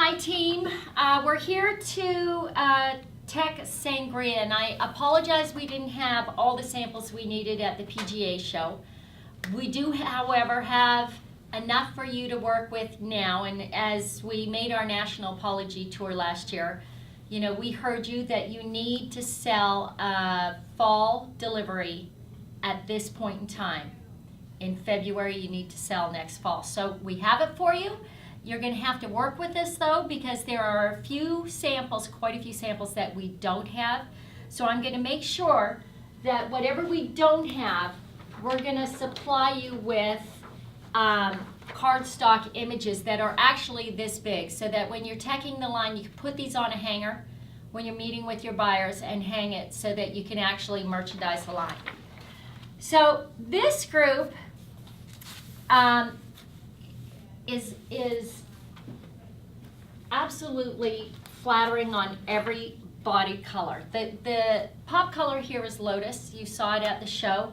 Hi team, we're here to tech Sangria, and I apologize we didn't have all the samples we needed at the PGA show. We do, however, have enough for you to work with now, and as we made our national apology tour last year, you know, we heard you that you need to sell a fall delivery at this point in time. In February, you need to sell next fall. So we have it for you. You're going to have to work with this though, because there are a few samples, quite a few samples that we don't have. So I'm going to make sure that whatever we don't have, we're going to supply you with cardstock images that are actually this big, so that when you're teching the line, you can put these on a hanger when you're meeting with your buyers and hang it so that you can actually merchandise the line. So this group is absolutely flattering on every body color. The pop color here is Lotus. You saw it at the show.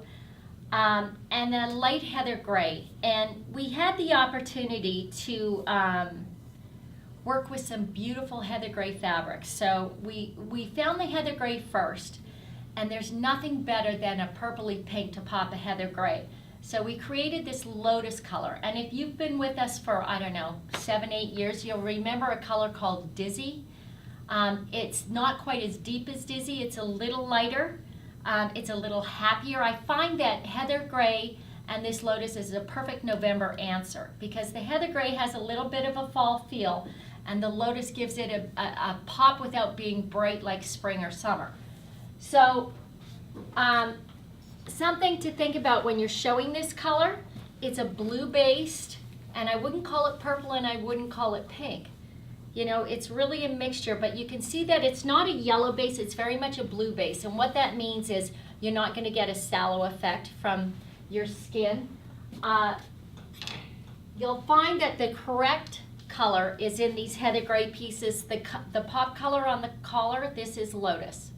And then light heather gray. And we had the opportunity to work with some beautiful heather gray fabrics. So we found the heather gray first, and there's nothing better than a purpley pink to pop a heather gray. So we created this Lotus color, and if you've been with us for, I don't know, 7, 8 years, you'll remember a color called Dizzy. It's not quite as deep as Dizzy, it's a little lighter, it's a little happier. I find that heather gray and this Lotus is a perfect November answer, because the heather gray has a little bit of a fall feel, and the Lotus gives it a pop without being bright like spring or summer. So, something to think about when you're showing this color. It's a blue based, and I wouldn't call it purple and I wouldn't call it pink. You know, it's really a mixture, but you can see that it's not a yellow base, it's very much a blue base. And what that means is you're not going to get a sallow effect from your skin. You'll find that the correct color is in these heather gray pieces. The pop color on the collar, this is Lotus.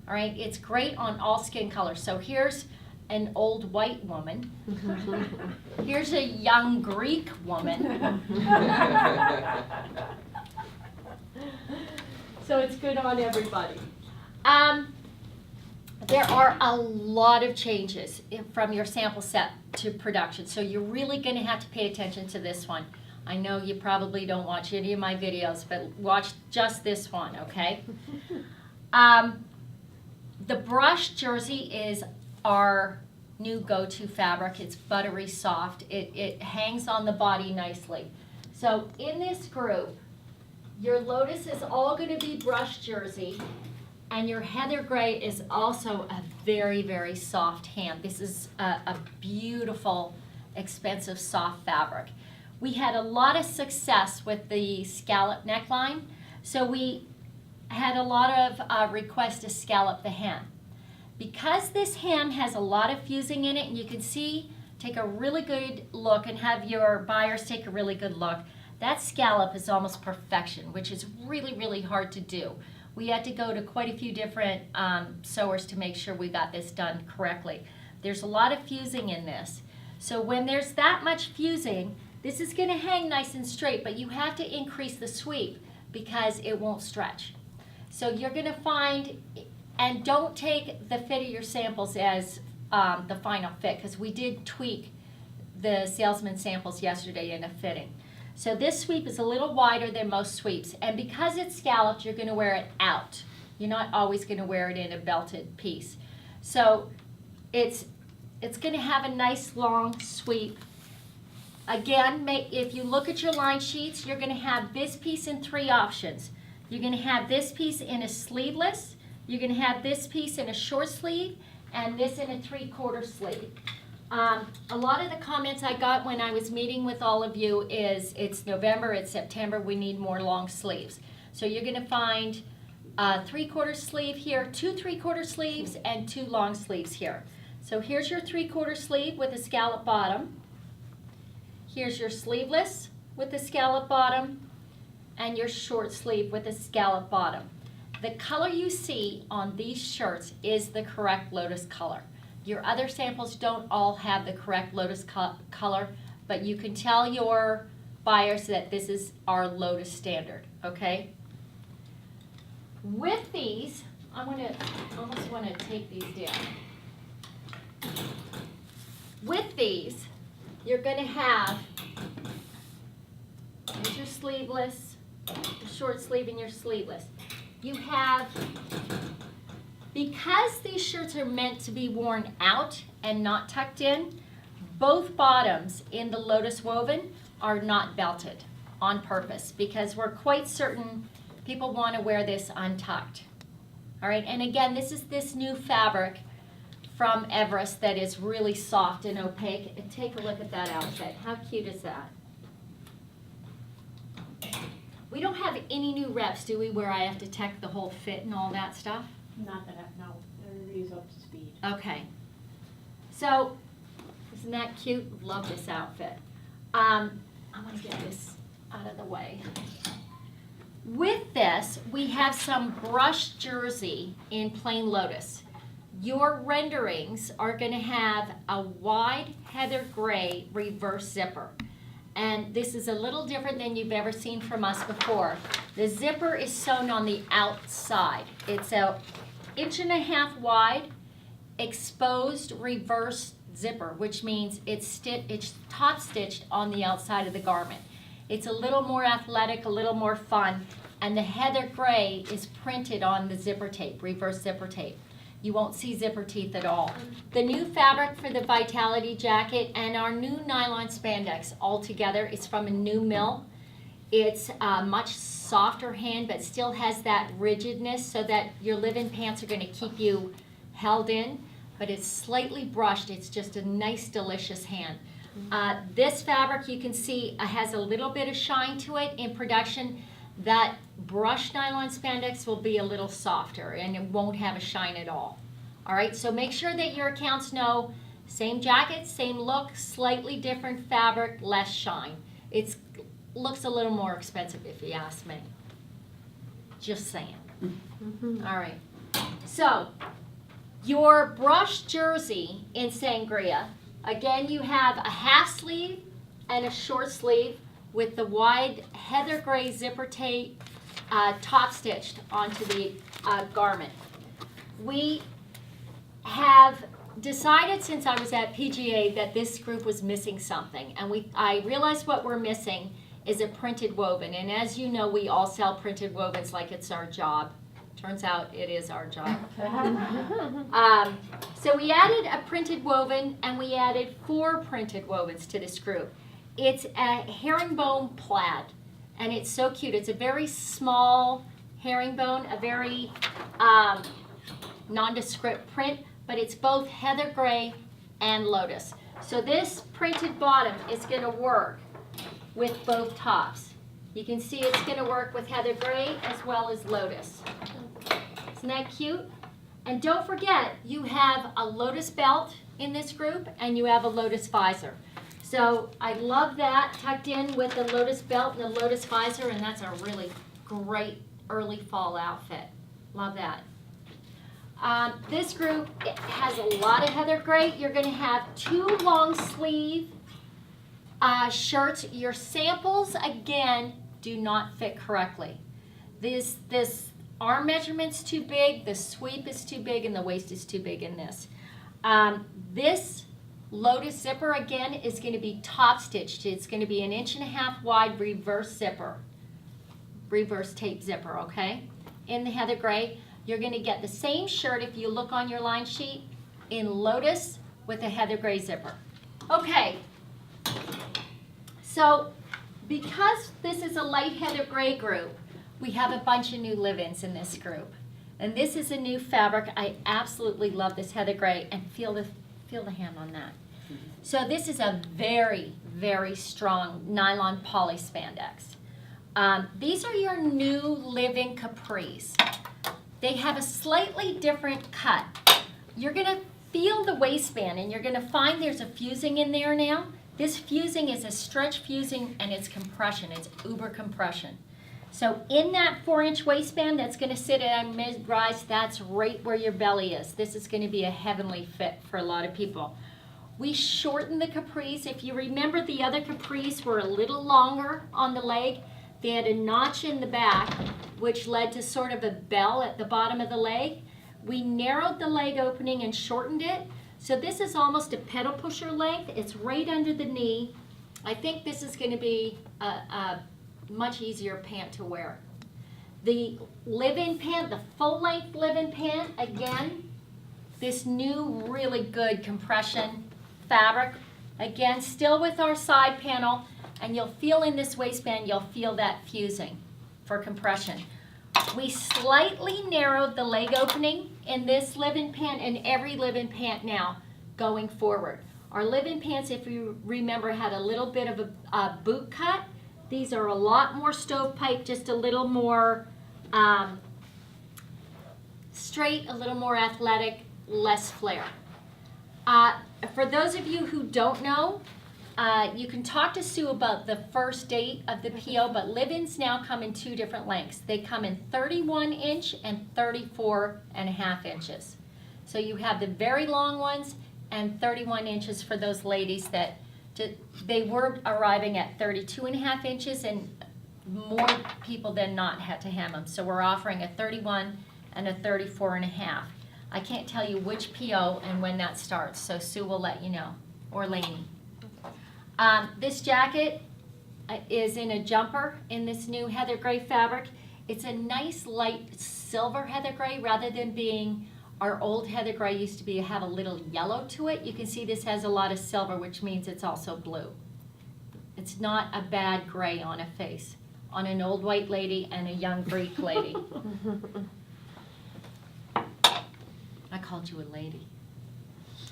All right, it's great on all skin colors. So here's an old white woman. Here's a young Greek woman. So it's good on everybody. There are a lot of changes from your sample set to production. So you're really going to have to pay attention to this one. I know you probably don't watch any of my videos, but watch just this one, okay? The brush jersey is our new go-to fabric. It's buttery soft. It hangs on the body nicely. So in this group, your Lotus is all going to be brush jersey, and your heather gray is also a very, very soft hand. This is a beautiful, expensive, soft fabric. We had a lot of success with the scallop neckline, so we had a lot of requests to scallop the hem. Because this hem has a lot of fusing in it, and you can see, take a really good look and have your buyers take a really good look, that scallop is almost perfection, which is really, really hard to do. We had to go to quite a few different sewers to make sure we got this done correctly. There's a lot of fusing in this. So when there's that much fusing, this is going to hang nice and straight, but you have to increase the sweep because it won't stretch. So you're going to find, and don't take the fit of your samples as the final fit, because we did tweak the salesman samples yesterday in a fitting. So this sweep is a little wider than most sweeps, and because it's scalloped, you're going to wear it out. You're not always going to wear it in a belted piece. So it's going to have a nice long sweep. Again, if you look at your line sheets, you're going to have this piece in 3 options. You're going to have this piece in a sleeveless, you're going to have this piece in a short sleeve, and this in a 3/4 sleeve. A lot of the comments I got when I was meeting with all of you is, it's November, it's September, we need more long sleeves. So you're going to find a 3/4 sleeve here, 2 3/4 sleeves, and 2 long sleeves here. So here's your 3/4 sleeve with a scallop bottom. Here's your sleeveless with a scallop bottom, and your short sleeve with a scallop bottom. The color you see on these shirts is the correct Lotus color. Your other samples don't all have the correct Lotus color, but you can tell your buyers that this is our Lotus standard, okay? With these, I almost want to take these down. With these, you're going to have, here's your sleeveless, your short sleeve and your sleeveless. You have, because these shirts are meant to be worn out and not tucked in, both bottoms in the Lotus woven are not belted on purpose because we're quite certain people want to wear this untucked. All right, and again, this is this new fabric from Everest that is really soft and opaque. And take a look at that outfit. How cute is that? We don't have any new reps, do we, where I have to check the whole fit and all that stuff? Not that no. Everybody's up to speed. Okay. So, isn't that cute? Love this outfit. I'm going to get this out of the way. With this, we have some brushed jersey in plain Lotus. Your renderings are going to have a wide heather gray reverse zipper. And this is a little different than you've ever seen from us before. The zipper is sewn on the outside. It's an 1.5 inch wide, exposed reverse zipper, which means it's top stitched on the outside of the garment. It's a little more athletic, a little more fun, and the heather gray is printed on the zipper tape, reverse zipper tape. You won't see zipper teeth at all. The new fabric for the Vitality jacket and our new nylon spandex all together is from a new mill. It's a much softer hand, but still has that rigidness so that your live-in pants are going to keep you held in, but it's slightly brushed. It's just a nice, delicious hand. This fabric, you can see, has a little bit of shine to it. In production, that brushed nylon spandex will be a little softer and it won't have a shine at all. All right, so make sure that your accounts know same jacket, same look, slightly different fabric, less shine. It looks a little more expensive if you ask me. Just saying. All right, so your brushed jersey in Sangria, again, you have a half sleeve and a short sleeve with the wide heather gray zipper tape top stitched onto the garment. We have decided since I was at PGA that this group was missing something, and I realized what we're missing is a printed woven. And as you know, we all sell printed wovens like it's our job. Turns out it is our job. So we added a printed woven, and we added 4 printed wovens to this group. It's a herringbone plaid, and it's so cute. It's a very small herringbone, a very nondescript print, but it's both heather gray and Lotus. So this printed bottom is going to work with both tops. You can see it's going to work with heather gray as well as Lotus. Isn't that cute? And don't forget, you have a Lotus belt in this group, and you have a Lotus visor. So I love that, tucked in with the Lotus belt and the Lotus visor, and that's a really great early fall outfit. Love that. This group has a lot of heather gray. You're going to have 2 long sleeve shirts. Your samples, again, do not fit correctly. This arm measurement's too big, the sweep is too big, and the waist is too big in this. This Lotus zipper, again, is going to be top stitched. It's going to be an 1.5 inch wide reverse zipper, reverse tape zipper, okay? In the heather gray, you're going to get the same shirt if you look on your line sheet in Lotus with a heather gray zipper. Okay, so because this is a light heather gray group, we have a bunch of new live-ins in this group. And this is a new fabric. I absolutely love this heather gray, and feel the hand on that. So this is a very, very strong nylon poly spandex. These are your new live-in capris. They have a slightly different cut. You're going to feel the waistband, and you're going to find there's a fusing in there now. This fusing is a stretch fusing, and it's compression. It's uber compression. So in that 4-inch waistband that's going to sit at mid-rise, that's right where your belly is. This is going to be a heavenly fit for a lot of people. We shortened the capris. If you remember, the other capris were a little longer on the leg. They had a notch in the back, which led to sort of a bell at the bottom of the leg. We narrowed the leg opening and shortened it. So this is almost a pedal pusher length. It's right under the knee. I think this is going to be a much easier pant to wear. The live-in pant, the full-length live-in pant, again, this new really good compression fabric. Again, still with our side panel, and you'll feel in this waistband, you'll feel that fusing for compression. We slightly narrowed the leg opening in this live-in pant and every live-in pant now going forward. Our live-in pants, if you remember, had a little bit of a boot cut. These are a lot more stovepipe, just a little more straight, a little more athletic, less flare. For those of you who don't know, you can talk to Sue about the first date of the PO, but live-ins now come in 2 different lengths. They come in 31 inch and 34.5 inches. So you have the very long ones and 31 inches for those ladies that they were arriving at 32.5 inches, and more people than not had to hem them. So we're offering a 31 and a 34.5. I can't tell you which PO and when that starts, so Sue will let you know, or Lainey. This jacket is in a jumper in this new heather gray fabric. It's a nice light silver heather gray rather than being our old heather gray used to have a little yellow to it. You can see this has a lot of silver, which means it's also blue. It's not a bad gray on a face, on an old white lady and a young Greek lady. I called you a lady.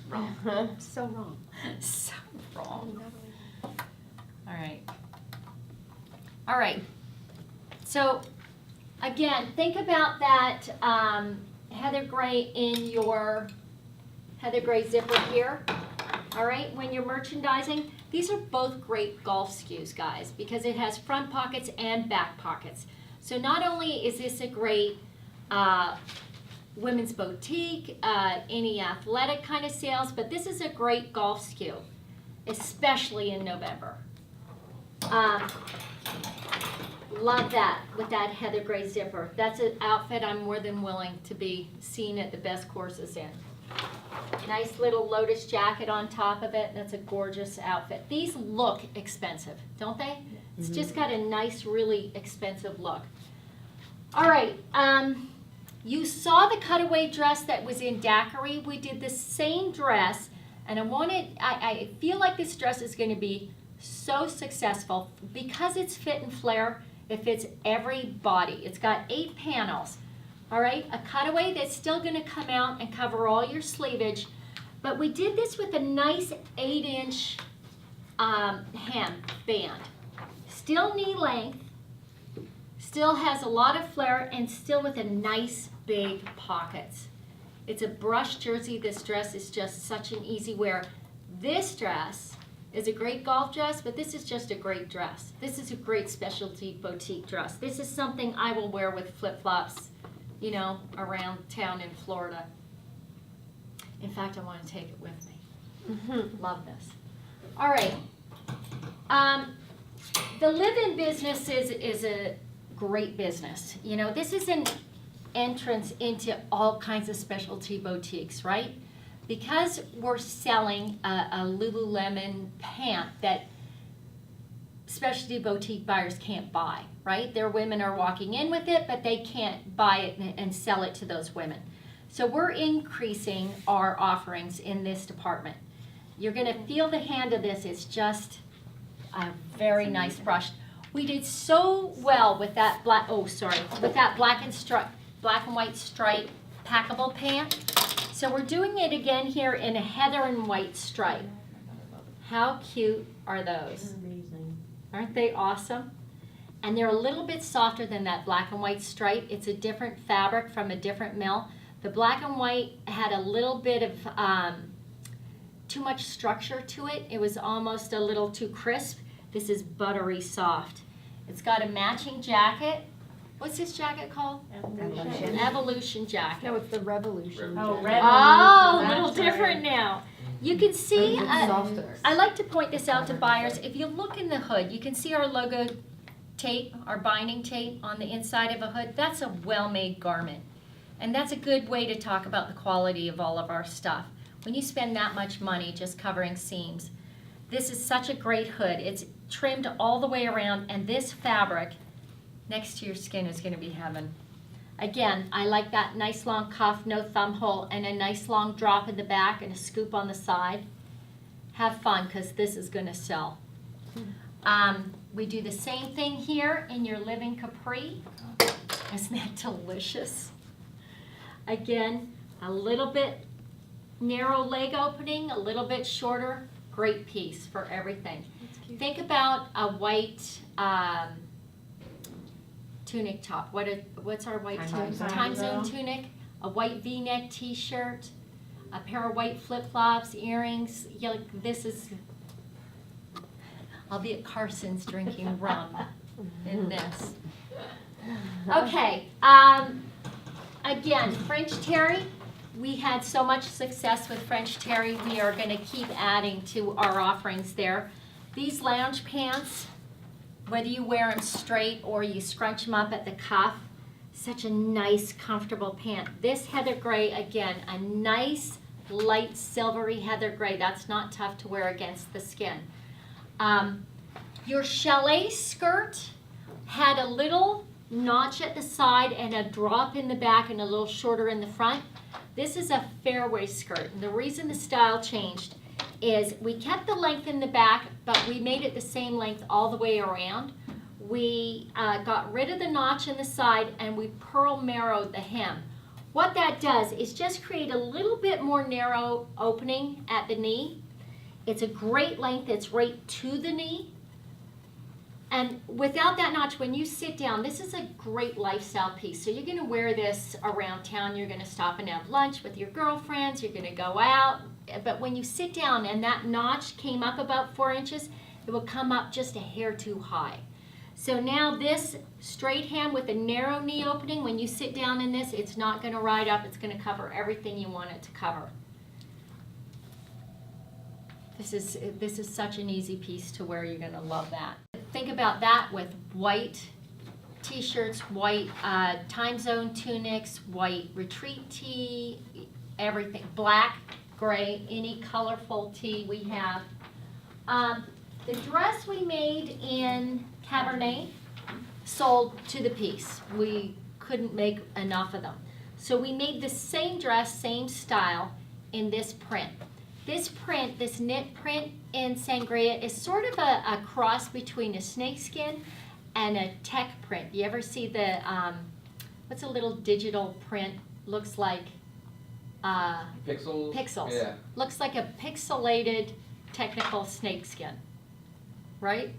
Wrong. So wrong. So wrong. All right. All right. So, again, think about that heather gray in your heather gray zipper here. All right. When you're merchandising, these are both great golf SKUs, guys, because it has front pockets and back pockets. So not only is this a great women's boutique, any athletic kind of sales, but this is a great golf SKU, especially in November. Love that with that heather gray zipper. That's an outfit I'm more than willing to be seen at the best courses in. Nice little lotus jacket on top of it. That's a gorgeous outfit. These look expensive, don't they? It's just got a nice, really expensive look. All right. You saw the cutaway dress that was in daiquiri. We did the same dress, and I feel like this dress is going to be so successful because it's fit and flare. It fits every body. It's got 8 panels. All right, a cutaway that's still going to come out and cover all your sleevage, but we did this with a nice 8-inch hem band. Still knee length, still has a lot of flare, and still with a nice big pockets. It's a brush jersey. This dress is just such an easy wear. This dress is a great golf dress, but this is just a great dress. This is a great specialty boutique dress. This is something I will wear with flip-flops, you know, around town in Florida. In fact, I want to take it with me. Love this. All right. The live-in business is a great business. You know, this is an entrance into all kinds of specialty boutiques, right? Because we're selling a Lululemon pant that specialty boutique buyers can't buy, right? Their women are walking in with it, but they can't buy it and sell it to those women. So we're increasing our offerings in this department. You're going to feel the hand of this. It's just a very nice brush. We did so well with that black and white stripe packable pant. So we're doing it again here in a heather and white stripe. How cute are those? Amazing. Aren't they awesome? And they're a little bit softer than that black and white stripe. It's a different fabric from a different mill. The black and white had a little bit of too much structure to it. It was almost a little too crisp. This is buttery soft. It's got a matching jacket. What's this jacket called? Evolution. Evolution jacket. No, it's the Revolution. Oh, jacket. Revolution. Oh, a little That's different right. now. You can see, It's softer. I like to point this out to buyers. If you look in the hood, you can see our logo tape, our binding tape on the inside of a hood. That's a well-made garment. And that's a good way to talk about the quality of all of our stuff. When you spend that much money just covering seams, this is such a great hood. It's trimmed all the way around, and this fabric next to your skin is going to be heaven. Again, I like that nice long cuff, no thumb hole, and a nice long drop in the back and a scoop on the side. Have fun, because this is going to sell. We do the same thing here in your living capri. Isn't that delicious? Again, a little bit narrow leg opening, a little bit shorter, great piece for everything. Think about a white tunic top. What's our white Time tunic? zone. Time zone tunic, a white V-neck t-shirt, a pair of white flip-flops, earrings. This is, I'll be at Carson's drinking rum in this. Okay, again, French terry. We had so much success with French terry. We are going to keep adding to our offerings there. These lounge pants, whether you wear them straight or you scrunch them up at the cuff, such a nice, comfortable pant. This heather gray, again, a nice, light, silvery heather gray. That's not tough to wear against the skin. Your chalet skirt had a little notch at the side and a drop in the back and a little shorter in the front. This is a fairway skirt. And the reason the style changed is we kept the length in the back, but we made it the same length all the way around. We got rid of the notch in the side and we pearl marrowed the hem. What that does is just create a little bit more narrow opening at the knee. It's a great length. It's right to the knee. And without that notch, when you sit down, this is a great lifestyle piece. So you're going to wear this around town. You're going to stop and have lunch with your girlfriends. You're going to go out. But when you sit down and that notch came up about 4 inches, it will come up just a hair too high. So now this straight hem with a narrow knee opening, when you sit down in this, it's not going to ride up. It's going to cover everything you want it to cover. This is such an easy piece to wear. You're going to love that. Think about that with white t-shirts, white time zone tunics, white retreat tee, everything. Black, gray, any colorful tee we have. The dress we made in Cabernet sold to the piece. We couldn't make enough of them. So we made the same dress, same style in this print. This print, this knit print in Sangria is sort of a cross between a snakeskin and a tech print. You ever see the, what's a little digital print? Looks like Pixels? pixels. Yeah. Looks like a pixelated technical snakeskin, right?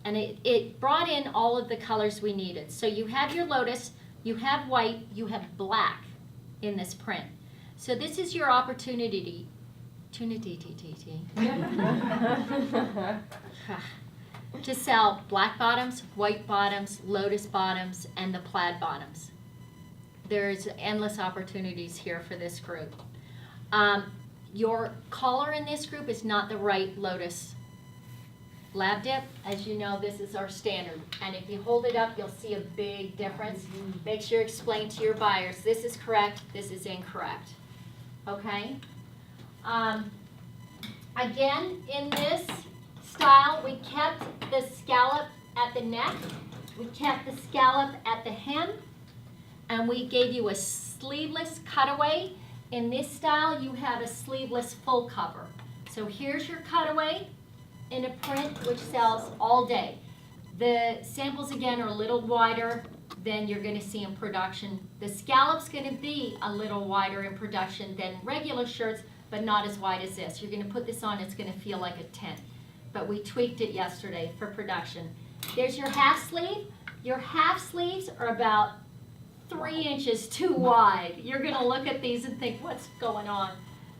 And it brought in all of the colors we needed. So you have your lotus, you have white, you have black in this print. So this is your opportunity to sell black bottoms, white bottoms, lotus bottoms, and the plaid bottoms. There's endless opportunities here for this group. Your collar in this group is not the right lotus lab dip. As you know, this is our standard. And if you hold it up, you'll see a big difference. Make sure you explain to your buyers, this is correct, this is incorrect. Okay? Again, in this style, we kept the scallop at the neck, we kept the scallop at the hem, and we gave you a sleeveless cutaway. In this style, you have a sleeveless full cover. So here's your cutaway in a print which sells all day. The samples, again, are a little wider than you're going to see in production. The scallop's going to be a little wider in production than regular shirts, but not as wide as this. You're going to put this on, it's going to feel like a tent. But we tweaked it yesterday for production. There's your half sleeve. Your half sleeves are about 3 inches too wide. You're going to look at these and think, what's going on?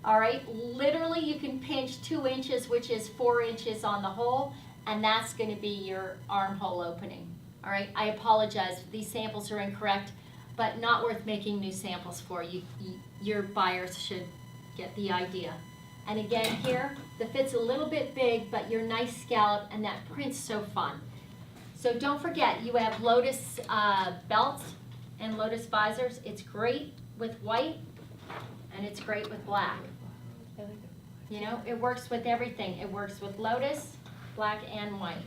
All right, literally you can pinch 2 inches, which is 4 inches on the hole, and that's going to be your armhole opening. All right, I apologize. These samples are incorrect, but not worth making new samples for. Your buyers should get the idea. And again here, the fit's a little bit big, but your nice scallop, and that print's so fun. So don't forget, you have lotus belts and lotus visors. It's great with white, and it's great with black. You know, it works with everything. It works with lotus, black, and white.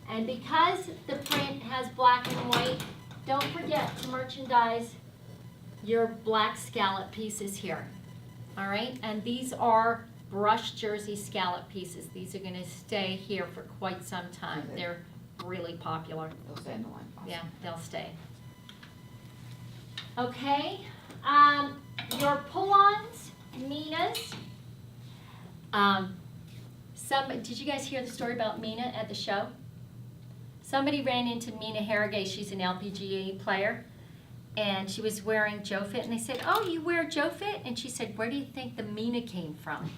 And because the print has black and white, don't forget to merchandise your black scallop pieces here. All right, and these are brushed jersey scallop pieces. These are going to stay here for quite some time. They're really popular. They'll stay in the line. Yeah, they'll stay. Okay, your pull-ons, Mina's. Did you guys hear the story about Mina at the show? Somebody ran into Mina Harrogate. She's an LPGA player. And she was wearing Joe Fit, and they said, "Oh, you wear Joe Fit?" And she said, "Where do you think the Mina came from?"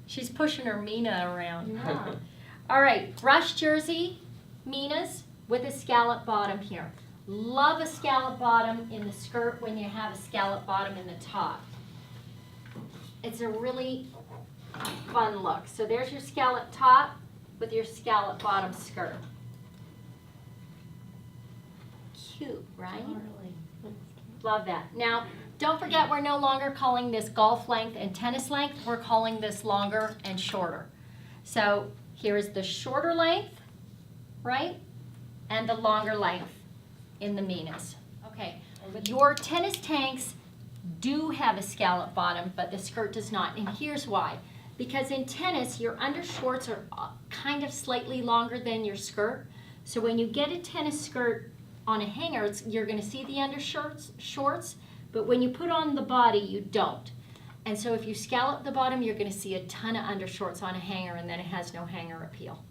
She's pushing her Mina around. Yeah. All right, brush jersey, Mina's with a scallop bottom here. Love a scallop bottom in the skirt when you have a scallop bottom in the top. It's a really fun look. So there's your scallop top with your scallop bottom skirt. Cute, right? Love that. Now, don't forget, we're no longer calling this golf length and tennis length. We're calling this longer and shorter. So here is the shorter length, right? And the longer length in the Minas. Okay, your tennis tanks do have a scallop bottom, but the skirt does not. And here's why. Because in tennis, your undershorts are kind of slightly longer than your skirt. So when you get a tennis skirt on a hanger, you're going to see the undershorts, but when you put on the body, you don't. And so if you scallop the bottom, you're going to see a ton of undershorts on a hanger, and then it has no hanger appeal.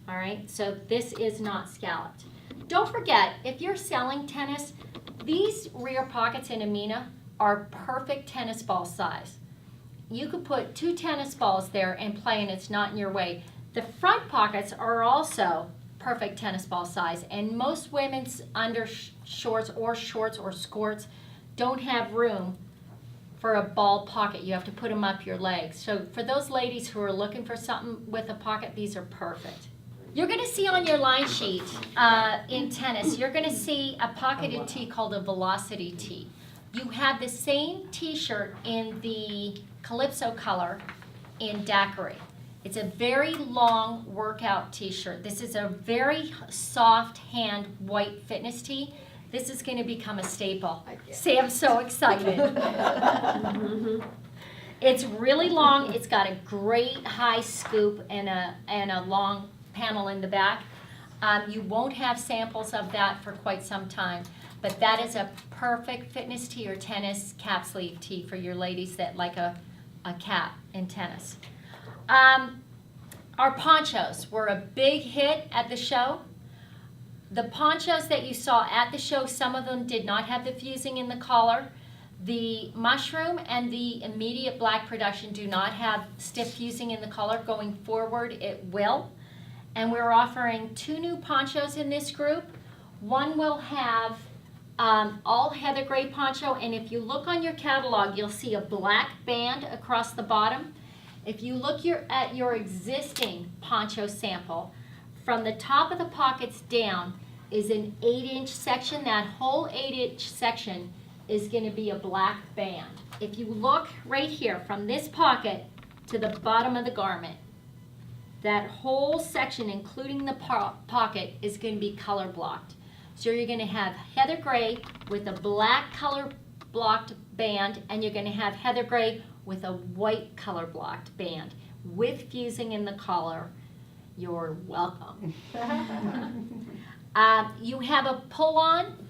All right, so this is not scalloped. Don't forget, if you're selling tennis, these rear pockets in a Mina are perfect tennis ball size. You could put 2 tennis balls there and play, and it's not in your way. The front pockets are also perfect tennis ball size, and most women's undershorts or shorts or skirts don't have room for a ball pocket. You have to put them up your legs. So for those ladies who are looking for something with a pocket, these are perfect. You're going to see on your line sheet in tennis, you're going to see a pocketed tee called a Velocity tee. You have the same t-shirt in the Calypso color in daiquiri. It's a very long workout t-shirt. This is a very soft hand white fitness tee. This is going to become a staple. Sam's so excited. It's really long. It's got a great high scoop and a long panel in the back. You won't have samples of that for quite some time, but that is a perfect fitness tee or tennis cap sleeve tee for your ladies that like a cap in tennis. Our ponchos were a big hit at the show. The ponchos that you saw at the show, some of them did not have the fusing in the collar. The mushroom and the immediate black production do not have stiff fusing in the collar. Going forward, it will. And we're offering 2 new ponchos in this group. One will have all heather gray poncho, and if you look on your catalog, you'll see a black band across the bottom. If you look at your existing poncho sample, from the top of the pockets down is an 8-inch section. That whole 8-inch section is going to be a black band. If you look right here, from this pocket to the bottom of the garment, that whole section, including the pocket, is going to be color blocked. So you're going to have heather gray with a black color blocked band, and you're going to have heather gray with a white color blocked band with fusing in the collar. You're welcome. You have a pull-on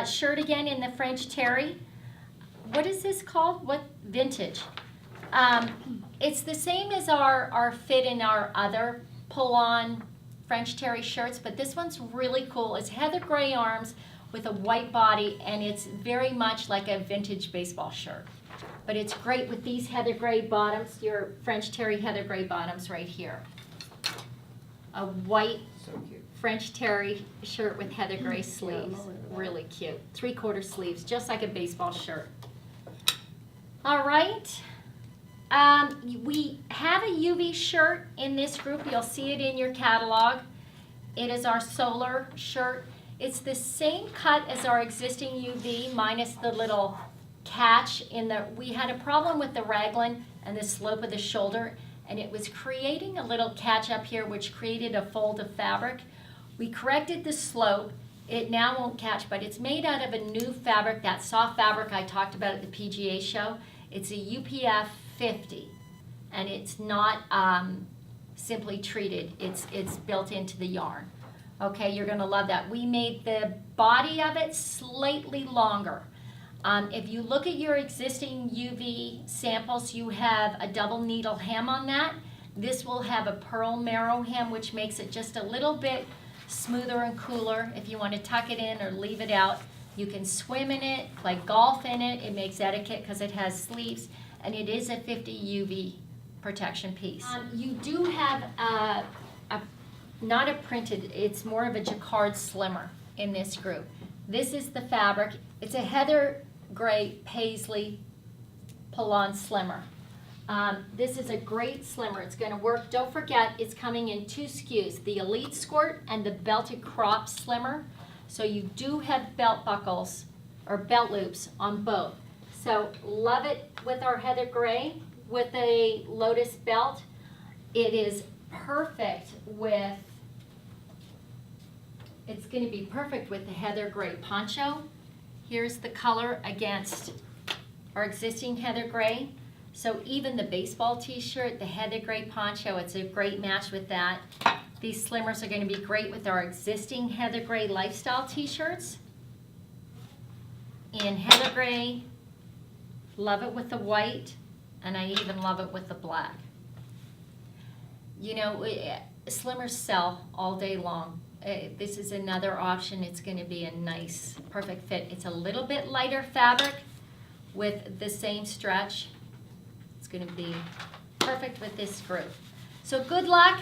shirt again in the French terry. What is this called? What vintage? It's the same as our fit in our other pull-on French terry shirts, but this one's really cool. It's heather gray arms with a white body, and it's very much like a vintage baseball shirt. But it's great with these heather gray bottoms, your French terry heather gray bottoms right here. A white French terry shirt with heather gray sleeves. Really cute. 3/4 sleeves, just like a baseball shirt. All right. We have a UV shirt in this group. You'll see it in your catalog. It is our solar shirt. It's the same cut as our existing UV minus the little catch in the, we had a problem with the raglan and the slope of the shoulder, and it was creating a little catch up here which created a fold of fabric. We corrected the slope. It now won't catch, but it's made out of a new fabric, that soft fabric I talked about at the PGA show. It's a UPF 50, and it's not simply treated. It's built into the yarn. Okay, you're gonna love that. We made the body of it slightly longer. If you look at your existing UV samples, you have a double needle hem on that. This will have a pearl marrow hem, which makes it just a little bit smoother and cooler. If you want to tuck it in or leave it out, you can swim in it, play golf in it. It makes etiquette because it has sleeves, and it is a 50 UV protection piece. You do have not a printed, it's more of a jacquard slimmer in this group. This is the fabric. It's a heather gray paisley pull-on slimmer. This is a great slimmer. It's going to work. Don't forget, it's coming in 2 SKUs, the Elite Squirt and the Belted Crop Slimmer. So you do have belt buckles or belt loops on both. So love it with our heather gray with a lotus belt. It is perfect with, it's going to be perfect with the heather gray poncho. Here's the color against our existing heather gray. So even the baseball t-shirt, the heather gray poncho, it's a great match with that. These slimmers are going to be great with our existing heather gray lifestyle t-shirts. In heather gray, love it with the white, and I even love it with the black. You know, slimmers sell all day long. This is another option. It's going to be a nice, perfect fit. It's a little bit lighter fabric with the same stretch. It's going to be perfect with this group. So good luck.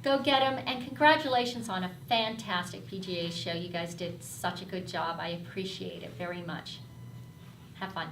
Go get them. And congratulations on a fantastic PGA show. You guys did such a good job. I appreciate it very much. Have fun.